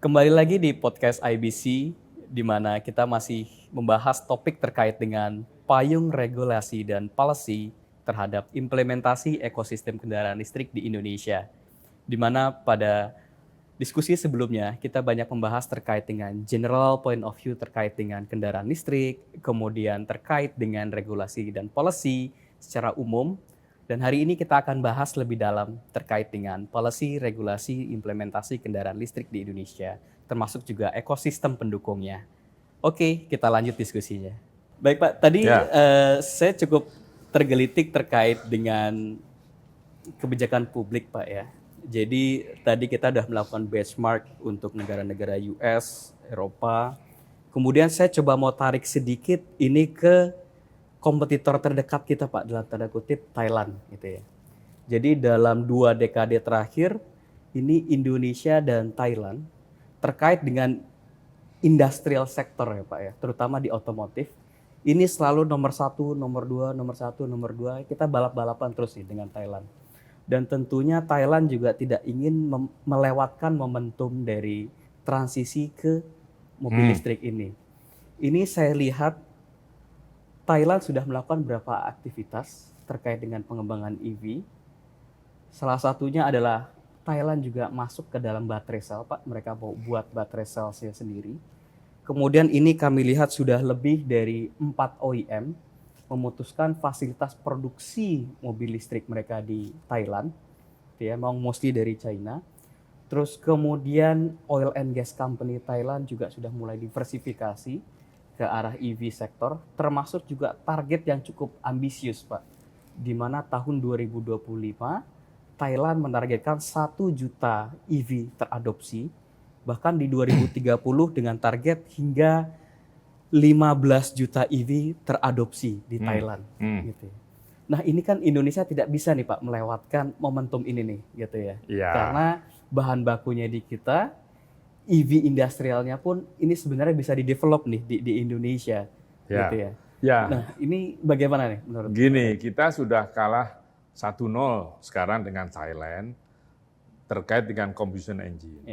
Kembali lagi di podcast IBC, di mana kita masih membahas topik terkait dengan payung regulasi dan policy terhadap implementasi ekosistem kendaraan listrik di Indonesia. Di mana pada diskusi sebelumnya kita banyak membahas terkait dengan general point of view terkait dengan kendaraan listrik, kemudian terkait dengan regulasi dan policy secara umum. Dan hari ini kita akan bahas lebih dalam terkait dengan policy, regulasi, implementasi kendaraan listrik di Indonesia, termasuk juga ekosistem pendukungnya. Oke, kita lanjut diskusinya. Baik Pak, tadi saya cukup tergelitik terkait dengan kebijakan publik Pak ya. Jadi tadi kita sudah melakukan benchmark untuk negara-negara US, Eropa. Kemudian saya coba mau tarik sedikit ini ke kompetitor terdekat kita Pak, dalam tanda kutip Thailand gitu ya. Jadi dalam 2 dekade terakhir ini Indonesia dan Thailand terkait dengan industrial sector ya Pak ya, terutama di otomotif. Ini selalu nomor 1, nomor 2, nomor 1, nomor 2, kita balap-balapan terus nih dengan Thailand. Dan tentunya Thailand juga tidak ingin melewatkan momentum dari transisi ke mobil listrik ini. Ini saya lihat Thailand sudah melakukan beberapa aktivitas terkait dengan pengembangan EV. Salah satunya adalah Thailand juga masuk ke dalam baterai sel, Pak. Mereka mau buat baterai selnya sendiri. Kemudian ini kami lihat sudah lebih dari 4 OEM memutuskan fasilitas produksi mobil listrik mereka di Thailand. Ya, mau mostly dari China. Terus kemudian oil and gas company Thailand juga sudah mulai diversifikasi ke arah EV sektor, termasuk juga target yang cukup ambisius Pak, di mana tahun 2025 Thailand menargetkan 1 juta EV teradopsi, bahkan di 2030 dengan target hingga 15 juta EV teradopsi di Thailand. Gitu. Nah ini kan Indonesia tidak bisa nih Pak melewatkan momentum ini nih, gitu ya. Karena bahan bakunya di kita, EV industrialnya pun ini sebenarnya bisa di-develop nih di Indonesia, gitu ya. Nah, ini bagaimana nih menurut? Gini, kita sudah kalah 1-0 sekarang dengan Thailand terkait dengan combustion engine.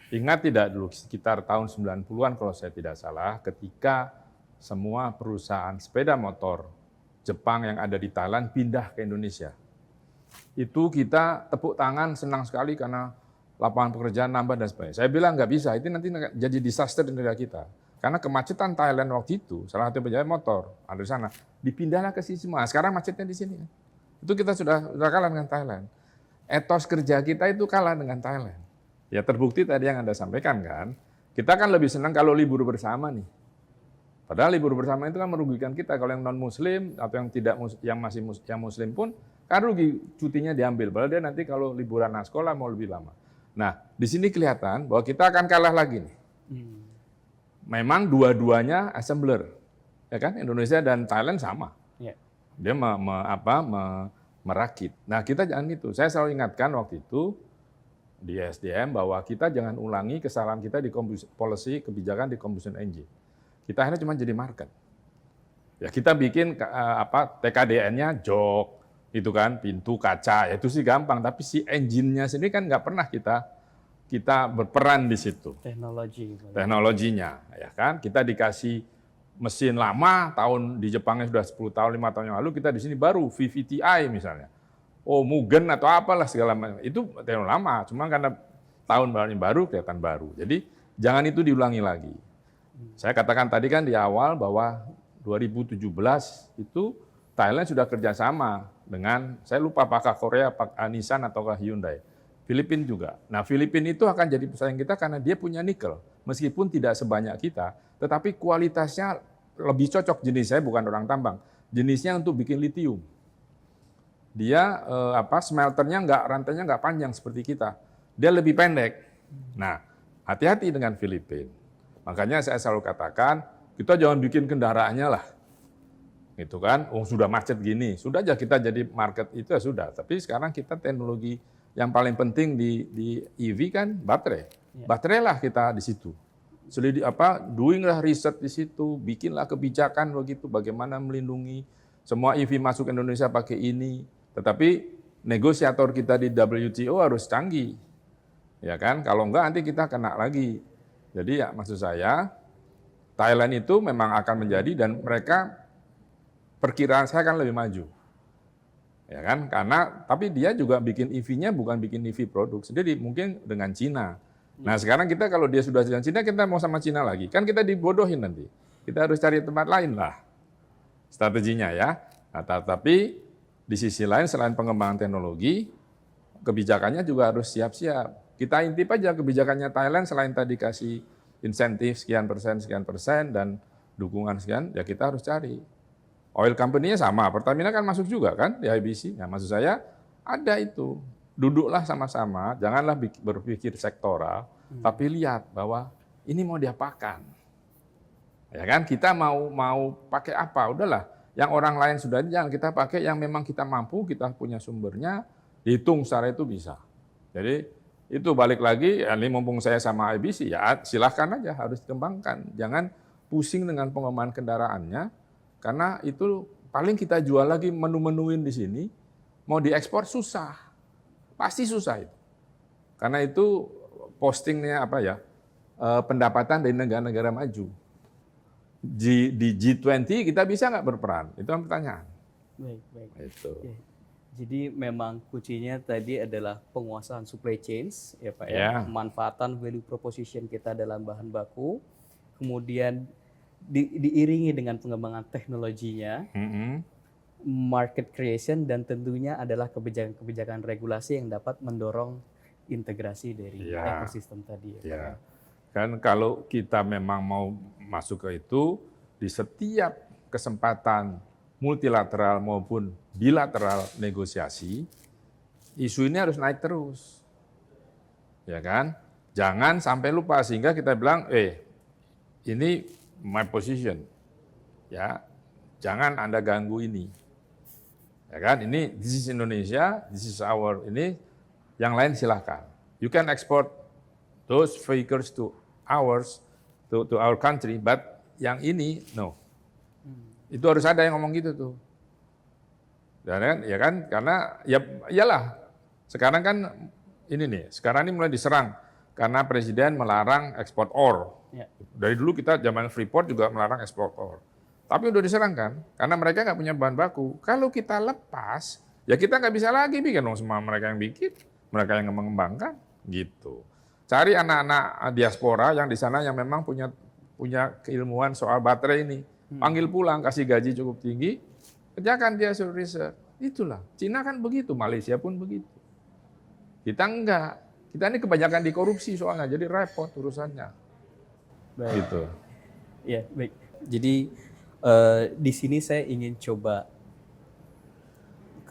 Ingat tidak dulu sekitar tahun 90-an kalau saya tidak salah, ketika semua perusahaan sepeda motor Jepang yang ada di Thailand pindah ke Indonesia. Itu kita tepuk tangan senang sekali karena lapangan pekerjaan nambah dan sebagainya. Saya bilang nggak bisa, itu nanti jadi disaster di negara kita. Karena kemacetan Thailand waktu itu, salah satu pejabat motor ada di sana, dipindahlah ke sini semua. Sekarang macetnya di sini. Itu kita sudah kalah dengan Thailand. Etos kerja kita itu kalah dengan Thailand. Ya terbukti tadi yang Anda sampaikan kan, kita kan lebih senang kalau libur bersama nih. Padahal libur bersama itu kan merugikan kita. Kalau yang non Muslim atau yang tidak yang Muslim pun kan rugi cutinya diambil. Padahal dia nanti kalau liburan sekolah mau lebih lama. Nah, di sini kelihatan bahwa kita akan kalah lagi nih. Memang dua-duanya assembler, ya kan? Indonesia dan Thailand sama. Dia merakit. Nah, kita jangan gitu. Saya selalu ingatkan waktu itu di SDM bahwa kita jangan ulangi kesalahan kita di policy kebijakan di combustion engine. Kita akhirnya cuma jadi market. Ya kita bikin TKDN-nya jok. Itu kan pintu kaca, ya itu sih gampang, tapi si engine-nya sendiri kan nggak pernah kita berperan di situ. Teknologinya, ya kan? Kita dikasih mesin lama, di Jepangnya sudah 10 tahun, 5 tahun yang lalu, kita di sini baru VVTi misalnya. Oh, Mugen atau apalah segala macam. Itu teknologi lama, cuma karena tahun baru kelihatan baru. Jadi jangan itu diulangi lagi. Saya katakan tadi kan di awal bahwa 2017 itu Thailand sudah kerjasama dengan, saya lupa apakah Korea, Nissan atau Hyundai. Filipina juga. Nah Filipina itu akan jadi pesaing kita karena dia punya nikel. Meskipun tidak sebanyak kita, tetapi kualitasnya lebih cocok jenisnya, bukan orang tambang. Jenisnya untuk bikin litium. Dia smelternya rantainya nggak panjang seperti kita. Dia lebih pendek. Nah hati-hati dengan Filipina. Makanya saya selalu katakan, kita jangan bikin kendaraannya lah. Gitu kan, sudah macet gini, sudah aja kita jadi market itu ya sudah. Tapi sekarang kita teknologi yang paling penting di EV kan baterai. Baterai lah kita di situ. Doing lah riset di situ, bikinlah kebijakan begitu, bagaimana melindungi semua EV masuk Indonesia pakai ini. Tetapi negosiator kita di WTO harus canggih, ya kan? Kalau enggak nanti kita kena lagi Jadi ya maksud saya, Thailand itu memang akan menjadi, dan mereka perkiraan saya akan lebih maju. Ya kan? Karena tapi dia juga bikin EV-nya bukan bikin EV produk sendiri, mungkin dengan Cina. Nah, sekarang kita kalau dia sudah dengan Cina, kita mau sama Cina lagi. Kan kita dibodohin nanti. Kita harus cari tempat lain lah strateginya ya. Nah, tapi di sisi lain selain pengembangan teknologi, kebijakannya juga harus siap-siap. Kita intip aja kebijakannya Thailand, selain tadi kasih insentif sekian persen, dan dukungan sekian, ya kita harus cari. Oil company-nya sama, Pertamina kan masuk juga kan di IBC. Nah, maksud saya ada itu. Duduklah sama-sama, janganlah berpikir sektoral, tapi lihat bahwa ini mau diapakan. Ya kan, kita mau pakai apa? Udahlah, yang orang lain sudah, jangan kita pakai yang memang kita mampu, kita punya sumbernya, dihitung secara itu bisa. Jadi itu balik lagi, ya, ini mumpung saya sama IBC, ya silahkan aja, harus dikembangkan. Jangan pusing dengan pengembangan kendaraannya, karena itu paling kita jual lagi menu-menuin di sini, mau diekspor susah, pasti susah itu. Karena itu postingnya apa ya, pendapatan dari negara-negara maju. Di G20 kita bisa nggak berperan? Itu kan pertanyaan. Baik. Itu. Ya. Jadi memang kuncinya tadi adalah penguasaan supply chains, ya Pak Ya. pemanfaatan value proposition kita dalam bahan baku, kemudian diiringi dengan pengembangan teknologinya, market creation, dan tentunya adalah kebijakan-kebijakan regulasi yang dapat mendorong integrasi dari Ya. ekosistem tadi. Ya, Pak, Ya. Kan kalau kita memang mau masuk ke itu, di setiap kesempatan multilateral maupun bilateral negosiasi, isu ini harus naik terus. Ya kan? Jangan sampai lupa, sehingga kita bilang, ini my position. Ya, jangan Anda ganggu ini. Ya kan? Ini this is Indonesia, this is our ini, yang lain silahkan. You can export those vehicles to ours, to our country, but yang ini no. Itu harus ada yang ngomong gitu tuh. Dan ya kan, karena ya iyalah. Sekarang kan ini nih, sekarang ini mulai diserang karena presiden melarang ekspor ore. Ya. Dari dulu kita zaman Freeport juga melarang ekspor ore. Tapi udah diserang kan, karena mereka nggak punya bahan baku. Kalau kita lepas, ya kita nggak bisa lagi bikin dong, semua mereka yang bikin, mereka yang mengembangkan, gitu. Cari anak-anak diaspora yang di sana yang memang punya keilmuan soal baterai ini. Panggil pulang, kasih gaji cukup tinggi, kerjakan dia suruh riset. Itulah, Cina kan begitu, Malaysia pun begitu. Kita enggak. Kita ini kebanyakan dikorupsi soalnya, jadi repot urusannya. Baik. Gitu. Ya, baik. Jadi di sini saya ingin coba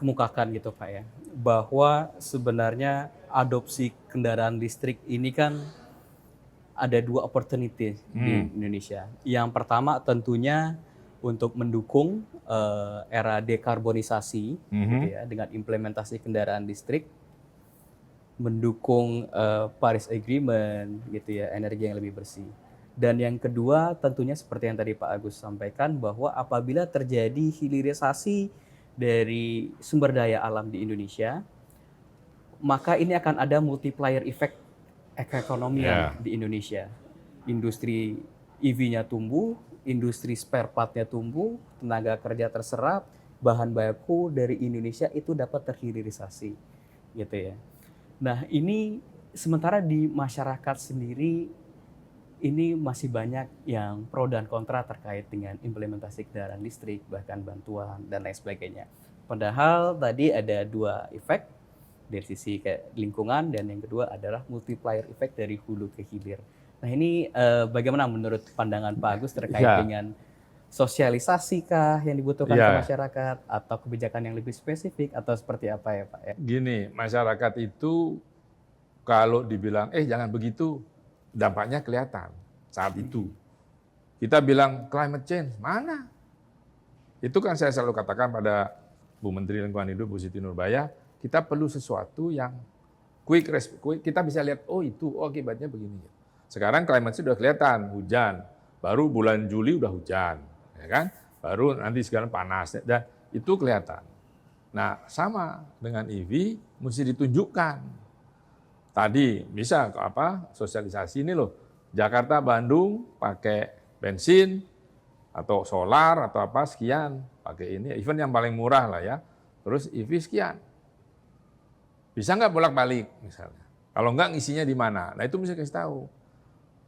kemukakan gitu Pak ya, bahwa sebenarnya adopsi kendaraan listrik ini kan ada dua opportunity di Indonesia. Yang pertama tentunya untuk mendukung era dekarbonisasi gitu ya, dengan implementasi kendaraan listrik, mendukung Paris Agreement gitu ya, energi yang lebih bersih. Dan yang kedua tentunya seperti yang tadi Pak Agus sampaikan, bahwa apabila terjadi hilirisasi dari sumber daya alam di Indonesia, maka ini akan ada multiplier effect ekonomi di Indonesia. Industri EV-nya tumbuh, industri spare part-nya tumbuh, tenaga kerja terserap, bahan baku dari Indonesia itu dapat terhilirisasi, gitu ya. Nah, ini sementara di masyarakat sendiri ini masih banyak yang pro dan kontra terkait dengan implementasi kendaraan listrik, bahkan bantuan dan lain sebagainya. Padahal tadi ada dua efek dari sisi lingkungan, dan yang kedua adalah multiplier effect dari hulu ke hilir. Nah, ini bagaimana menurut pandangan Pak Agus terkait dengan sosialisasi kah yang dibutuhkan ke masyarakat, atau kebijakan yang lebih spesifik, atau seperti apa ya Pak? Gini, masyarakat itu kalau dibilang jangan begitu, dampaknya kelihatan saat itu. Kita bilang climate change, mana? Itu kan saya selalu katakan pada Bu Menteri Lingkungan Hidup, Bu Siti Nurbaya, kita perlu sesuatu yang quick, kita bisa lihat, akibatnya begini. Sekarang climate change sudah kelihatan, hujan. Baru bulan Juli udah hujan, ya kan? Baru nanti sekarang panas, dan itu kelihatan. Nah, sama dengan EV, mesti ditunjukkan. Tadi bisa sosialisasi ini loh, Jakarta, Bandung pakai bensin atau solar atau apa sekian, pakai ini, even yang paling murah lah ya. Terus EV sekian. Bisa nggak bolak-balik misalnya? Kalau nggak ngisinya di mana? Nah itu mesti kasih tahu.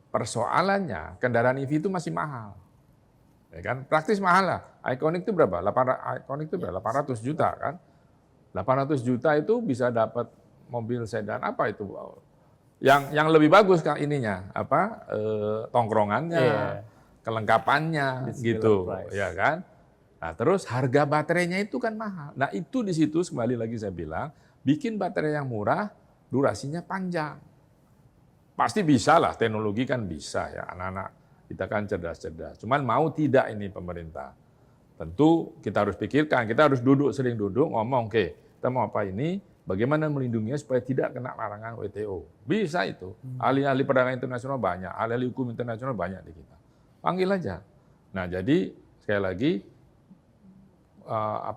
Persoalannya kendaraan EV itu masih mahal. Ya kan? Praktis mahal lah. Iconic itu berapa? 800 juta kan? 800 juta itu bisa dapat mobil sedan apa itu? Yang lebih bagus kan ininya, apa? Tongkrongannya, kelengkapannya gitu, ya kan? Nah, terus harga baterainya itu kan mahal. Nah, itu di situ kembali lagi saya bilang, bikin baterai yang murah, durasinya panjang. Pasti bisa lah, teknologi kan bisa ya, anak-anak kita kan cerdas-cerdas. Cuman mau tidak ini pemerintah. Tentu kita harus pikirkan, kita harus sering duduk ngomong, oke, kita mau apa ini, bagaimana melindunginya supaya tidak kena larangan WTO. Bisa itu. Ahli-ahli perdagangan internasional banyak, ahli-ahli hukum internasional banyak di kita. Panggil aja. Nah, jadi sekali lagi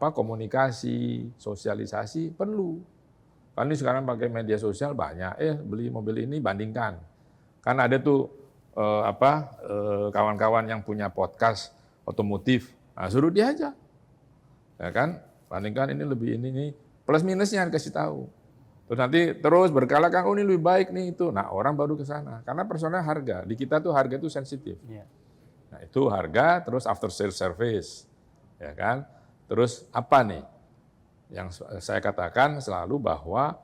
komunikasi, sosialisasi perlu. Kan ini sekarang pakai media sosial banyak, beli mobil ini bandingkan. Kan ada tuh kawan-kawan yang punya podcast otomotif, nah, suruh dia aja, ya kan? Bandingkan ini lebih ini plus minusnya kasih tahu. Terus nanti terus berkala kan, ini lebih baik nih itu. Nah orang baru ke sana, karena personalnya harga. Di kita tuh harga itu sensitif. Nah itu harga, terus after sales service, ya kan? Terus apa nih? Yang saya katakan selalu bahwa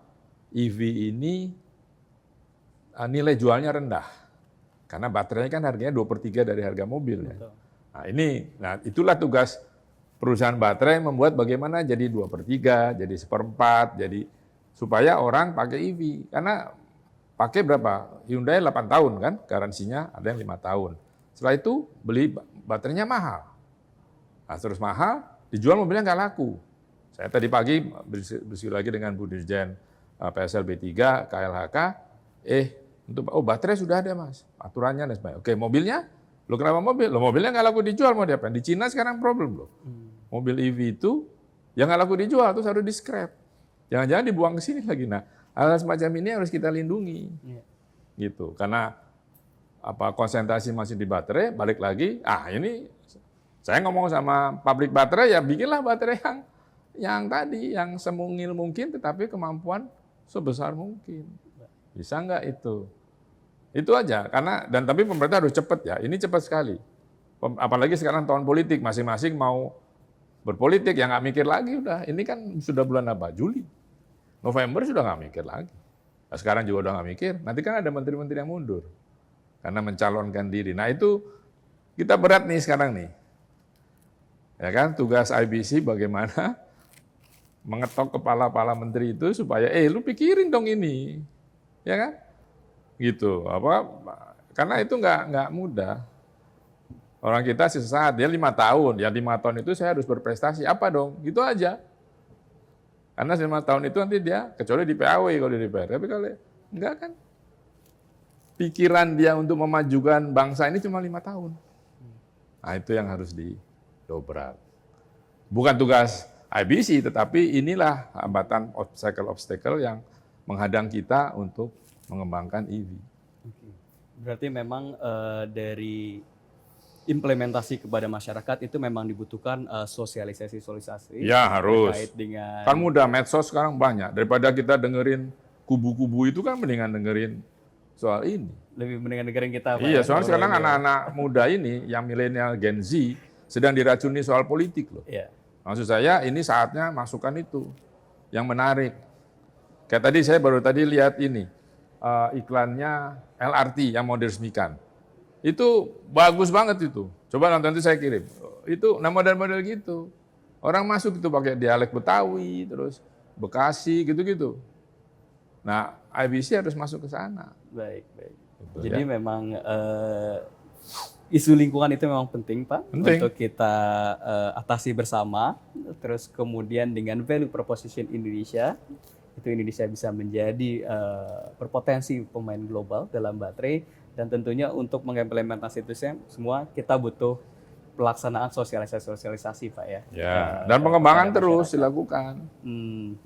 EV ini nilai jualnya rendah. Karena baterainya kan harganya 2/3 dari harga mobil. Ya. Nah itulah tugas perusahaan baterai membuat bagaimana jadi 2/3, jadi 1/4, jadi supaya orang pakai EV. Karena pakai berapa? Hyundai 8 tahun kan, garansinya ada yang 5 tahun. Setelah itu beli baterainya mahal. Nah, terus mahal, dijual mobilnya nggak laku. Saya tadi pagi berdiskusi lagi dengan Bu Dirjen PSLB3, KLHK, baterai sudah ada mas, aturannya dan sebagainya. Oke, mobilnya, lo kenapa mobil? Lo mobilnya nggak laku dijual, mau diapain? Di Cina sekarang problem loh. Mobil EV itu yang nggak laku dijual, terus harus di scrap. Jangan-jangan dibuang ke sini lagi. Nah, hal semacam ini harus kita lindungi. Gitu, karena konsentrasi masih di baterai, balik lagi, ini saya ngomong sama pabrik baterai, ya bikinlah baterai yang tadi, yang semungil mungkin, tetapi kemampuan sebesar mungkin. Bisa nggak itu? Itu aja, tapi pemerintah harus cepat ya, ini cepat sekali. Apalagi sekarang tahun politik, masing-masing mau berpolitik, ya nggak mikir lagi udah. Ini kan sudah bulan apa? Juli. November sudah nggak mikir lagi. Nah, sekarang juga udah nggak mikir, nanti kan ada menteri-menteri yang mundur. Karena mencalonkan diri. Nah itu, kita berat nih sekarang nih. Ya kan, tugas IBC bagaimana mengetok kepala-kepala menteri itu supaya lu pikirin dong ini, ya kan, gitu. Karena itu nggak mudah. Orang kita sesaat dia 5 tahun, ya 5 tahun itu saya harus berprestasi apa dong, gitu aja. Karena 5 tahun itu nanti dia kecuali di PAW kalau di DPR, tapi kalau enggak kan, pikiran dia untuk memajukan bangsa ini cuma 5 tahun. Nah itu yang harus didobrak. Bukan tugas IBC, tetapi inilah hambatan obstacle yang menghadang kita untuk mengembangkan EV. Berarti memang dari implementasi kepada masyarakat itu memang dibutuhkan sosialisasi. Ya harus. Terkait dengan kan mudah, medsos sekarang banyak. Daripada kita dengerin kubu-kubu itu kan mendingan dengerin soal ini. Lebih mendingan dengerin kita. Iya, soalnya sekarang anak-anak muda ini yang milenial Gen Z sedang diracuni soal politik loh. Iya. Maksud saya ini saatnya masukkan itu yang menarik. Kayak tadi saya baru lihat ini iklannya LRT yang mau diresmikan. Itu bagus banget itu. Coba nanti saya kirim. Itu model-model gitu. Orang masuk itu pakai dialek Betawi, terus Bekasi gitu-gitu. Nah, IBC harus masuk ke sana. Baik. Gitu, jadi ya. memang isu lingkungan itu memang penting, Pak, untuk kita atasi bersama. Terus kemudian dengan value proposition Indonesia, itu Indonesia bisa menjadi berpotensi pemain global dalam baterai, dan tentunya untuk mengimplementasi itu semua kita butuh pelaksanaan sosialisasi, Pak ya. Dan pengembangan terus dilakukan.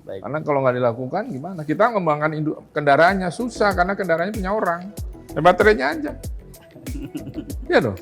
Baik. Karena kalau nggak dilakukan gimana? Kita mengembangkan kendaraannya susah karena kendaraannya punya orang. Baterainya aja. Ya dong.